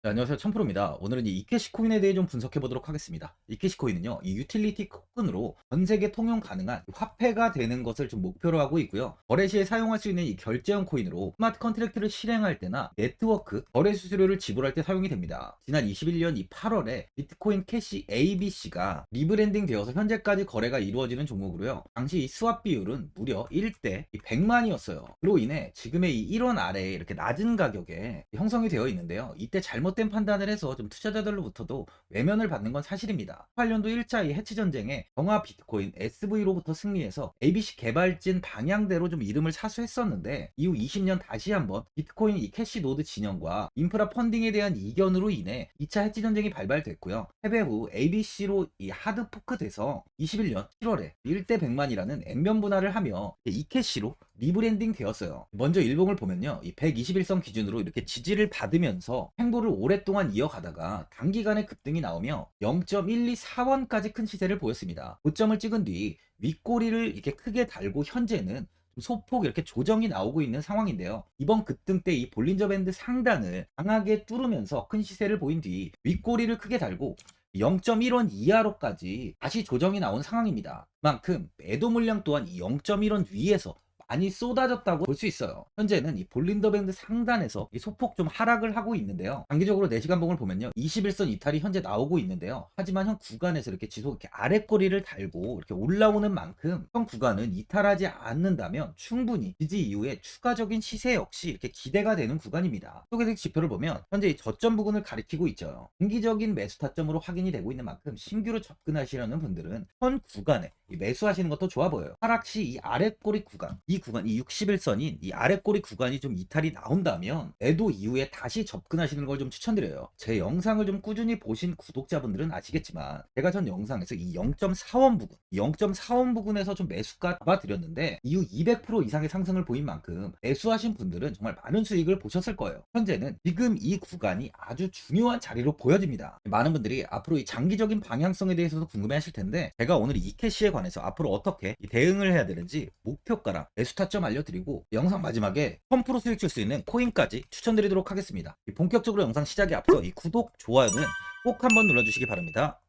네, 안녕하세요. 천프로입니다. 오늘은 이 이케시 코인에 대해 좀 분석해 보도록 하겠습니다. 이케시 코인은요, 이 유틸리티 토큰으로 전 세계 통용 가능한 화폐가 되는 것을 좀 목표로 하고 있고요. 거래 시에 사용할 수 있는 이 결제형 코인으로 스마트 컨트랙트를 실행할 때나 네트워크 거래 수수료를 지불할 때 사용이 됩니다. 지난 21년 이 8월에 비트코인 캐시 ABC가 리브랜딩 되어서 현재까지 거래가 이루어지는 종목으로요. 당시 이 스왑 비율은 무려 1대 100만이었어요. 그로 인해 지금의 이 1원 아래에 이렇게 낮은 가격에 형성이 되어 있는데요. 이때 잘못된 판단을 해서 좀 투자자들로부터도 외면을 받는 건 사실입니다. 18년도 1차 이 해치 전쟁에 정화 비트코인 SV로부터 승리해서 ABC 개발진 방향대로 좀 이름을 사수했었는데 이후 20년 다시 한번 비트코인 이 캐시 노드 진영과 인프라 펀딩에 대한 이견으로 인해 2차 해치 전쟁이 발발됐고요. 패배 후 ABC로 이 하드 포크돼서 21년 7월에 1대 100만이라는 액면 분할을 하며 이 캐시로 리브랜딩 되었어요. 먼저 일봉을 보면요. 이 121선 기준으로 이렇게 지지를 받으면서 횡보를 오랫동안 이어가다가 단기간에 급등이 나오며 0.124원까지 큰 시세를 보였습니다. 고점을 찍은 뒤 윗꼬리를 이렇게 크게 달고 현재는 소폭 이렇게 조정이 나오고 있는 상황인데요. 이번 급등 때 이 볼린저 밴드 상단을 강하게 뚫으면서 큰 시세를 보인 뒤 윗꼬리를 크게 달고 0.1원 이하로까지 다시 조정이 나온 상황입니다. 그만큼 매도 물량 또한 이 0.1원 위에서 많이 쏟아졌다고 볼 수 있어요. 현재는 이 볼린더 밴드 상단에서 이 소폭 좀 하락을 하고 있는데요. 단기적으로 4시간 봉을 보면요. 21선 이탈이 현재 나오고 있는데요. 하지만 현 구간에서 이렇게 지속 이렇게 아랫꼬리를 달고 이렇게 올라오는 만큼 현 구간은 이탈하지 않는다면 충분히 지지 이후에 추가적인 시세 역시 이렇게 기대가 되는 구간입니다. 소개팅 지표를 보면 현재 이 저점 부근을 가리키고 있죠. 단기적인 매수 타점으로 확인이 되고 있는 만큼 신규로 접근하시려는 분들은 현 구간에 매수하시는 것도 좋아 보여요. 하락 시 이 아랫꼬리 구간, 이 구간, 이 61선인 이 아랫꼬리 구간이 좀 이탈이 나온다면 매도 이후에 다시 접근하시는 걸 좀 추천드려요. 제 영상을 좀 꾸준히 보신 구독자분들은 아시겠지만 제가 전 영상에서 이 0.4원 부근, 0.4원 부근에서 좀 매수가 잡아드렸는데 이후 200% 이상의 상승을 보인 만큼 매수하신 분들은 정말 많은 수익을 보셨을 거예요. 현재는 지금 이 구간이 아주 중요한 자리로 보여집니다. 많은 분들이 앞으로 이 장기적인 방향성에 대해서도 궁금해하실 텐데 제가 오늘 이 캐시에 관해서 앞으로 어떻게 대응을 해야 되는지 목표가랑 매수 타점 알려드리고 영상 마지막에 1000% 수익 줄 수 있는 코인까지 추천드리도록 하겠습니다. 본격적으로 영상 시작에 앞서 이 구독, 좋아요는 꼭 한번 눌러주시기 바랍니다.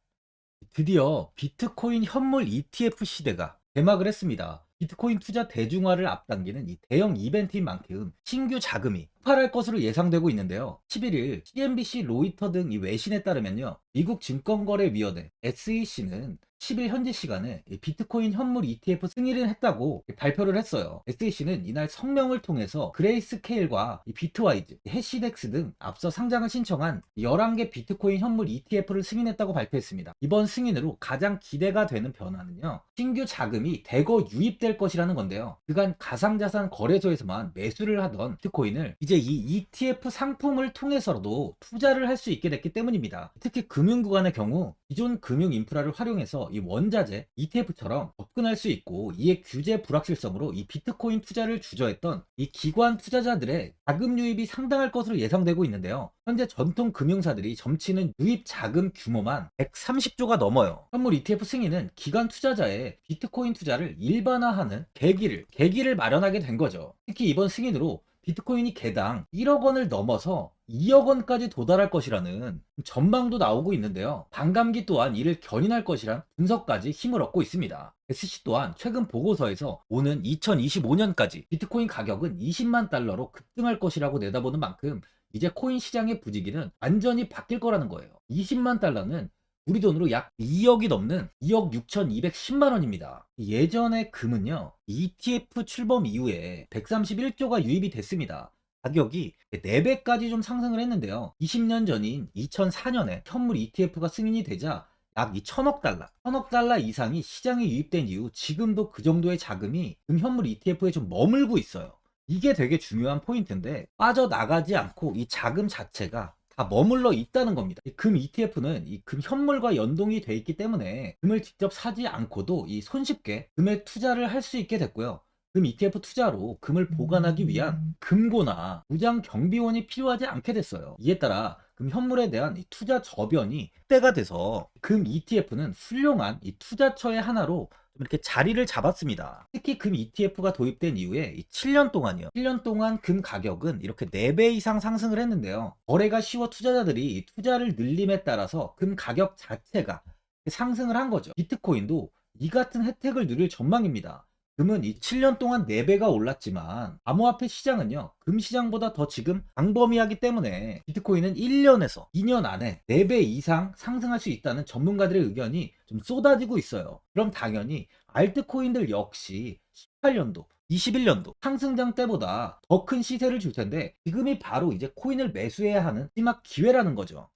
드디어 비트코인 현물 ETF 시대가 개막을 했습니다. 비트코인 투자 대중화를 앞당기는 이 대형 이벤트인 만큼 신규 자금이 폭발할 것으로 예상되고 있는데요. 11일 CNBC, 로이터 등 이 외신에 따르면요. 미국 증권거래위원회 SEC는 10일 현지 시간에 비트코인 현물 ETF 승인을 했다고 발표를 했어요. SEC는 이날 성명을 통해서 그레이스케일과 비트와이즈, 해시덱스 등 앞서 상장을 신청한 11개 비트코인 현물 ETF를 승인했다고 발표했습니다. 이번 승인으로 가장 기대가 되는 변화는요. 신규 자금이 대거 유입될 것이라는 건데요. 그간 가상자산 거래소에서만 매수를 하던 비트코인을 이제 이 ETF 상품을 통해서도 투자를 할 수 있게 됐기 때문입니다. 특히 금융구간의 경우 기존 금융 인프라를 활용해서 이 원자재 ETF처럼 접근할 수 있고 이에 규제 불확실성으로 이 비트코인 투자를 주저했던 이 기관 투자자들의 자금 유입이 상당할 것으로 예상되고 있는데요. 현재 전통 금융사들이 점치는 유입 자금 규모만 130조가 넘어요. 현물 ETF 승인은 기관 투자자의 비트코인 투자를 일반화하는 계기를 마련하게 된 거죠. 특히 이번 승인으로 비트코인이 개당 1억 원을 넘어서 2억 원까지 도달할 것이라는 전망도 나오고 있는데요. 반감기 또한 이를 견인할 것이란 분석까지 힘을 얻고 있습니다. SC 또한 최근 보고서에서 오는 2025년까지 비트코인 가격은 20만 달러로 급등할 것이라고 내다보는 만큼 이제 코인 시장의 부지기는 완전히 바뀔 거라는 거예요. 20만 달러는 우리 돈으로 약 2억이 넘는 2억 6,210만 원입니다. 예전의 금은요, ETF 출범 이후에 131조가 유입이 됐습니다. 가격이 4배까지 좀 상승을 했는데요. 20년 전인 2004년에 현물 ETF가 승인이 되자 약 2천억 달러, 1천억 달러 이상이 시장에 유입된 이후 지금도 그 정도의 자금이 금현물 ETF에 좀 머물고 있어요. 이게 되게 중요한 포인트인데 빠져나가지 않고 이 자금 자체가 다 머물러 있다는 겁니다. 금 ETF는 이 금 현물과 연동이 돼 있기 때문에 금을 직접 사지 않고도 이 손쉽게 금에 투자를 할 수 있게 됐고요. 금 ETF 투자로 금을 보관하기 위한 금고나 무장 경비원이 필요하지 않게 됐어요. 이에 따라 금 현물에 대한 이 투자 저변이 확대가 돼서 금 ETF는 훌륭한 이 투자처의 하나로 이렇게 자리를 잡았습니다. 특히 금 ETF가 도입된 이후에 이 7년 동안이요. 7년 동안 금 가격은 이렇게 4배 이상 상승을 했는데요. 거래가 쉬워 투자자들이 이 투자를 늘림에 따라서 금 가격 자체가 상승을 한 거죠. 비트코인도 이 같은 혜택을 누릴 전망입니다. 금은 이 7년 동안 4배가 올랐지만 암호화폐 시장은요, 금 시장보다 더 지금 광범위하기 때문에 비트코인은 1년에서 2년 안에 4배 이상 상승할 수 있다는 전문가들의 의견이 좀 쏟아지고 있어요. 그럼 당연히 알트코인들 역시 18년도 21년도 상승장 때보다 더 큰 시세를 줄 텐데, 지금이 바로 이제 코인을 매수해야 하는 마지막 기회라는 거죠.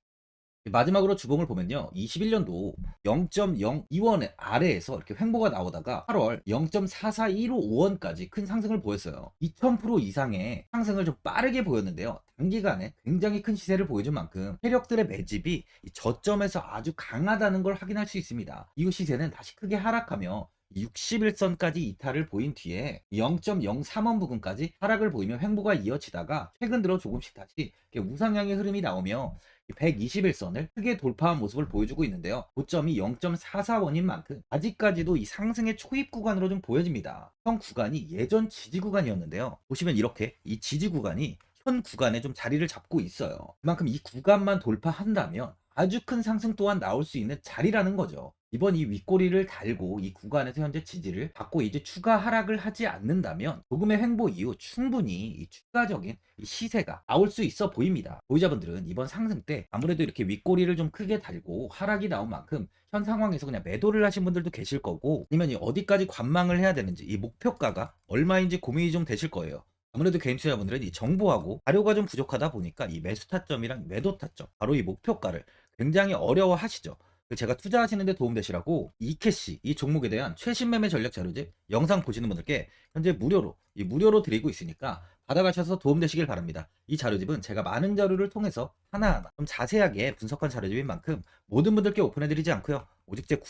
마지막으로 주봉을 보면요, 21년도 0.025원 아래에서 이렇게 횡보가 나오다가 8월 0.44155원까지 큰 상승을 보였어요. 2000% 이상의 상승을 좀 빠르게 보였는데요, 단기간에 굉장히 큰 시세를 보여준 만큼 세력들의 매집이 이 저점에서 아주 강하다는 걸 확인할 수 있습니다. 이후 시세는 다시 크게 하락하며 61선까지 이탈을 보인 뒤에 0.03원 부근까지 하락을 보이며 횡보가 이어지다가 최근 들어 조금씩 다시 이렇게 우상향의 흐름이 나오며 121선을 크게 돌파한 모습을 보여주고 있는데요. 고점이 0.44원인 만큼 아직까지도 이 상승의 초입 구간으로 좀 보여집니다. 현 구간이 예전 지지 구간이었는데요. 보시면 이렇게 이 지지 구간이 현 구간에 좀 자리를 잡고 있어요. 그만큼 이 구간만 돌파한다면 아주 큰 상승 또한 나올 수 있는 자리라는 거죠. 이번 이 윗꼬리를 달고 이 구간에서 현재 지지를 받고 이제 추가 하락을 하지 않는다면 조금의 횡보 이후 충분히 이 추가적인 이 시세가 나올 수 있어 보입니다. 보유자분들은 이번 상승 때 아무래도 이렇게 윗꼬리를 좀 크게 달고 하락이 나온 만큼 현 상황에서 그냥 매도를 하신 분들도 계실 거고, 아니면 이 어디까지 관망을 해야 되는지, 이 목표가가 얼마인지 고민이 좀 되실 거예요. 아무래도 개인 투자자분들은 이 정보하고 자료가 좀 부족하다 보니까 이 매수 타점이랑 매도 타점, 바로 이 목표가를 굉장히 어려워 하시죠. 제가 투자하시는데 도움되시라고 이캐시 이 종목에 대한 최신 매매 전략 자료집 영상 보시는 분들께 현재 무료로 드리고 있으니까 받아가셔서 도움되시길 바랍니다. 이 자료집은 제가 많은 자료를 통해서 하나하나 좀 자세하게 분석한 자료집인 만큼 모든 분들께 오픈해드리지 않고요, 오직 제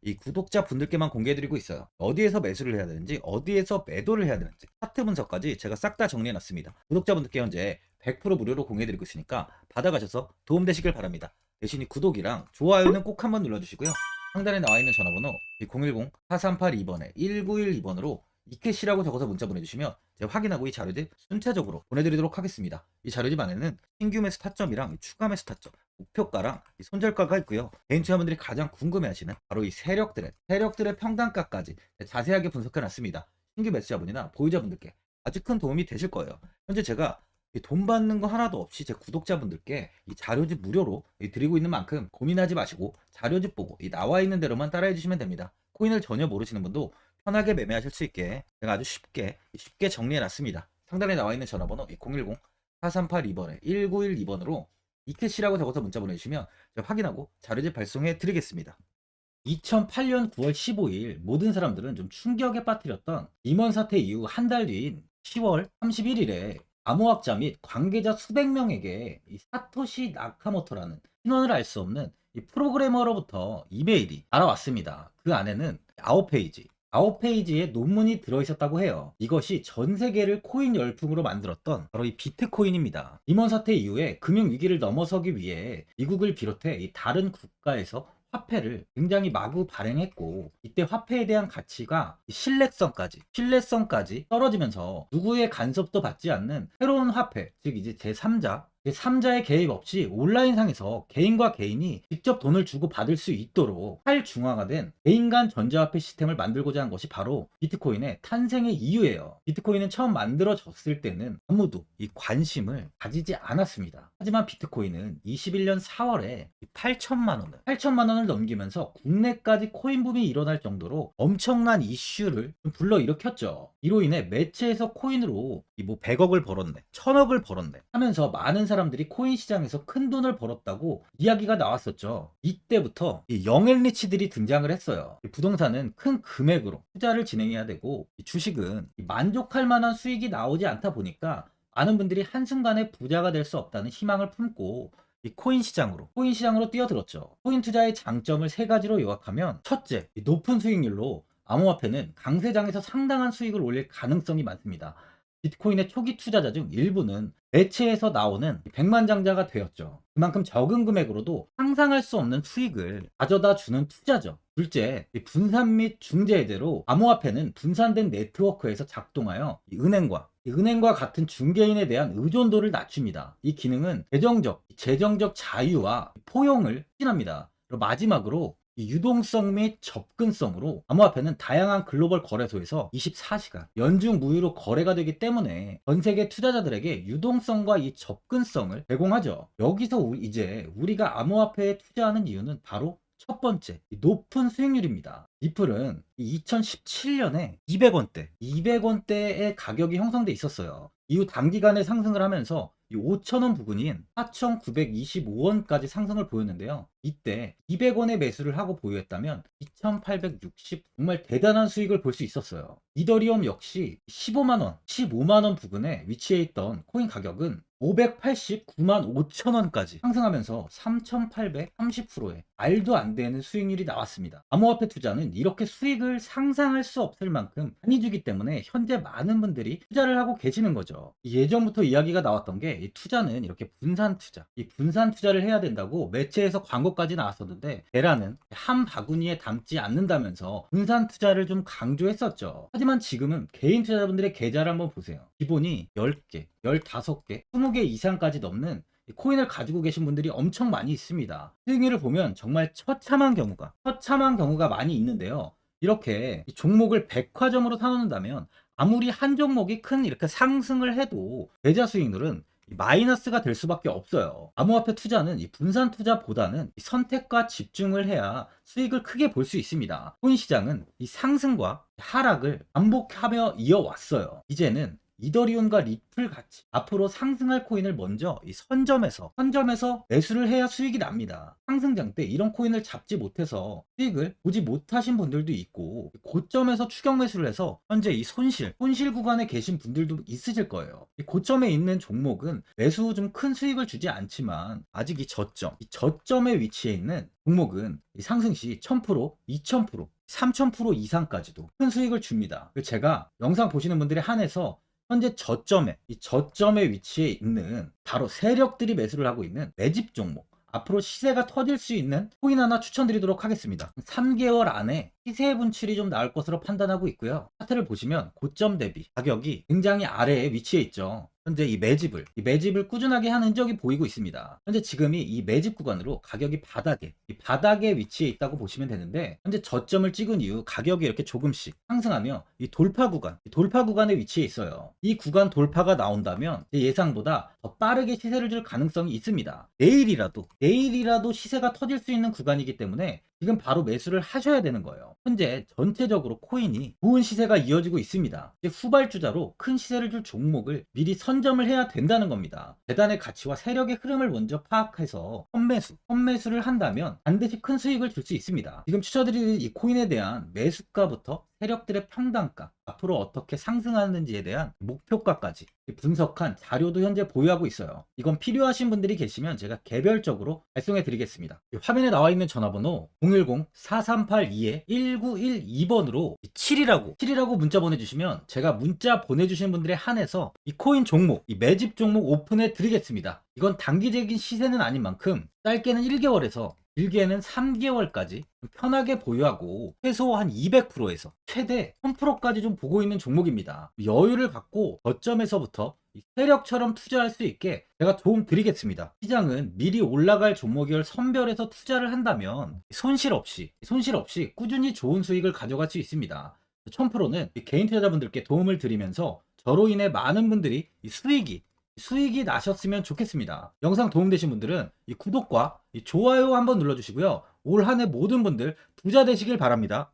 이 구독자 분들께만 공개해드리고 있어요. 어디에서 매수를 해야 되는지, 어디에서 매도를 해야 되는지, 차트 분석까지 제가 싹 다 정리해놨습니다. 구독자분들께 현재 100% 무료로 공개해드리고 있으니까 받아가셔서 도움되시길 바랍니다. 대신 이 구독이랑 좋아요는 꼭 한번 눌러주시고요. 상단에 나와 있는 전화번호 010-4382번에 1912번으로 이캐시라고 적어서 문자 보내주시면 제가 확인하고 이 자료집 순차적으로 보내드리도록 하겠습니다. 이 자료집 안에는 신규 매수 타점이랑 추가 매수 타점, 목표가랑 이 손절가가 있고요. 개인 투자분들이 가장 궁금해하시는 바로 이 세력들의 평단가까지 자세하게 분석해놨습니다. 신규 매수자분이나 보유자분들께 아주 큰 도움이 되실 거예요. 현재 제가 돈 받는 거 하나도 없이 제 구독자분들께 이 자료집 무료로 드리고 있는 만큼 고민하지 마시고 자료집 보고 이 나와 있는 대로만 따라해 주시면 됩니다. 코인을 전혀 모르시는 분도 편하게 매매하실 수 있게 제가 아주 쉽게 정리해 놨습니다. 상단에 나와 있는 전화번호 010-4382번에 1912번으로 이캐시라고 적어서 문자 보내주시면 제가 확인하고 자료집 발송해 드리겠습니다. 2008년 9월 15일 모든 사람들은 좀 충격에 빠뜨렸던 이먼 사태 이후 한 달 뒤인 10월 31일에 암호학자 및 관계자 수백 명에게 이 사토시 나카모토라는 신원을 알 수 없는 이 프로그래머로부터 이메일이 날아왔습니다. 그 안에는 9페이지의 논문이 들어있었다고 해요. 이것이 전 세계를 코인 열풍으로 만들었던 바로 이 비트코인입니다. 이먼 사태 이후에 금융위기를 넘어서기 위해 미국을 비롯해 이 다른 국가에서 화폐를 굉장히 마구 발행했고, 이때 화폐에 대한 가치가 신뢰성까지 떨어지면서 누구의 간섭도 받지 않는 새로운 화폐, 즉 이제 제3자의 개입 없이 온라인상에서 개인과 개인이 직접 돈을 주고 받을 수 있도록 탈중앙화된 개인 간 전자화폐 시스템을 만들고자 한 것이 바로 비트코인의 탄생의 이유예요. 비트코인은 처음 만들어졌을 때는 아무도 이 관심을 가지지 않았습니다. 하지만 비트코인은 21년 4월에 8천만 원을 넘기면서 국내까지 코인 붐이 일어날 정도로 엄청난 이슈를 불러일으켰죠. 이로 인해 매체에서 코인으로 100억을 벌었네, 1000억을 벌었네 하면서 많은 사람들이 코인 시장에서 큰 돈을 벌었다고 이야기가 나왔었죠. 이때부터 이 영앤리치들이 등장을 했어요. 부동산은 큰 금액으로 투자를 진행해야 되고, 주식은 만족할 만한 수익이 나오지 않다 보니까 많은 분들이 한순간에 부자가 될 수 없다는 희망을 품고 이 코인 시장으로 뛰어들었죠. 코인 투자의 장점을 세 가지로 요약하면, 첫째, 높은 수익률로 암호화폐는 강세장에서 상당한 수익을 올릴 가능성이 많습니다. 비트코인의 초기 투자자 중 일부는 매체에서 나오는 백만장자가 되었죠. 그만큼 적은 금액으로도 상상할 수 없는 수익을 가져다 주는 투자죠. 둘째, 이 분산 및 중재제로 암호화폐는 분산된 네트워크에서 작동하여 이 은행과 같은 중개인에 대한 의존도를 낮춥니다. 이 기능은 재정적 자유와 포용을 추진합니다. 그리고 마지막으로 이 유동성 및 접근성으로 암호화폐는 다양한 글로벌 거래소에서 24시간 연중 무휴로 거래가 되기 때문에 전 세계 투자자들에게 유동성과 이 접근성을 제공하죠. 여기서 이제 우리가 암호화폐에 투자하는 이유는 바로 첫 번째, 이 높은 수익률입니다. 리플은 2017년에 200원대의 가격이 형성돼 있었어요. 이후 단기간에 상승을 하면서 이 5,000원 부근인 4,925원까지 상승을 보였는데요. 이때 200원의 매수를 하고 보유했다면 2,860 정말 대단한 수익을 볼 수 있었어요. 이더리움 역시 15만원 부근에 위치해 있던 코인 가격은 589만 5천원까지 상승하면서 3,830%의 말도 안 되는 수익률이 나왔습니다. 암호화폐 투자는 이렇게 수익을 상상할 수 없을 만큼 많이 주기 때문에 현재 많은 분들이 투자를 하고 계시는 거죠. 예전부터 이야기가 나왔던 게 이 투자는 이렇게 이 분산 투자를 해야 된다고 매체에서 광고까지 나왔었는데 계란은 한 바구니에 담지 않는다면서 분산 투자를 좀 강조했었죠. 하지만 지금은 개인 투자자분들의 계좌를 한번 보세요. 기본이 10개, 15개, 20개 이상까지 넘는 코인을 가지고 계신 분들이 엄청 많이 있습니다. 수익률을 보면 정말 처참한 경우가 많이 있는데요. 이렇게 종목을 백화점으로 사놓는다면 아무리 한 종목이 큰 이렇게 상승을 해도 계좌 수익률은 마이너스가 될 수밖에 없어요. 암호화폐 투자는 이 분산 투자보다는 이 선택과 집중을 해야 수익을 크게 볼 수 있습니다. 코인 시장은 이 상승과 하락을 반복하며 이어왔어요. 이제는 이더리움과 리플 같이 앞으로 상승할 코인을 먼저 이 선점에서 매수를 해야 수익이 납니다. 상승장 때 이런 코인을 잡지 못해서 수익을 보지 못하신 분들도 있고 고점에서 추격 매수를 해서 현재 이 손실 구간에 계신 분들도 있으실 거예요. 이 고점에 있는 종목은 매수 후 좀 큰 수익을 주지 않지만 아직 이 저점에 위치해 있는 종목은 이 상승 시 1000%, 2000%, 3000% 이상까지도 큰 수익을 줍니다. 제가 영상 보시는 분들에 한해서 현재 저점에 위치해 있는 바로 세력들이 매수를 하고 있는 매집 종목, 앞으로 시세가 터질 수 있는 코인 하나 추천드리도록 하겠습니다. 3개월 안에 시세 분출이 좀 나올 것으로 판단하고 있고요. 차트를 보시면 고점 대비 가격이 굉장히 아래에 위치해 있죠. 현재 이 매집을 꾸준하게 한 흔적이 보이고 있습니다. 현재 지금이 이 매집 구간으로 가격이 바닥에 위치해 있다고 보시면 되는데, 현재 저점을 찍은 이후 가격이 이렇게 조금씩 상승하며 이 돌파 구간에 위치해 있어요. 이 구간 돌파가 나온다면 제 예상보다 더 빠르게 시세를 줄 가능성이 있습니다. 내일이라도 시세가 터질 수 있는 구간이기 때문에 지금 바로 매수를 하셔야 되는 거예요. 현재 전체적으로 코인이 좋은 시세가 이어지고 있습니다. 이제 후발주자로 큰 시세를 줄 종목을 미리 선점을 해야 된다는 겁니다. 재단의 가치와 세력의 흐름을 먼저 파악해서 선매수를 한다면 반드시 큰 수익을 줄 수 있습니다. 지금 추천드리는 이 코인에 대한 매수가부터 세력들의 평단가, 앞으로 어떻게 상승하는지에 대한 목표가까지 분석한 자료도 현재 보유하고 있어요. 이건 필요하신 분들이 계시면 제가 개별적으로 발송해 드리겠습니다. 화면에 나와 있는 전화번호 010-4382-1912번으로 7이라고 문자 보내주시면 제가 문자 보내주신 분들에 한해서 이 코인 종목, 이 매집 종목 오픈해 드리겠습니다. 이건 단기적인 시세는 아닌 만큼 짧게는 1개월에서 길게는 3개월까지 편하게 보유하고 최소 한 200%에서 최대 1000%까지 좀 보고 있는 종목입니다. 여유를 갖고 저점에서부터 세력처럼 투자할 수 있게 제가 도움 드리겠습니다. 시장은 미리 올라갈 종목을 선별해서 투자를 한다면 손실 없이 꾸준히 좋은 수익을 가져갈 수 있습니다. 1000%는 개인 투자자분들께 도움을 드리면서 저로 인해 많은 분들이 수익이 나셨으면 좋겠습니다. 영상 도움되신 분들은 이 구독과 이 좋아요 한번 눌러주시고요. 올 한 해 모든 분들 부자 되시길 바랍니다.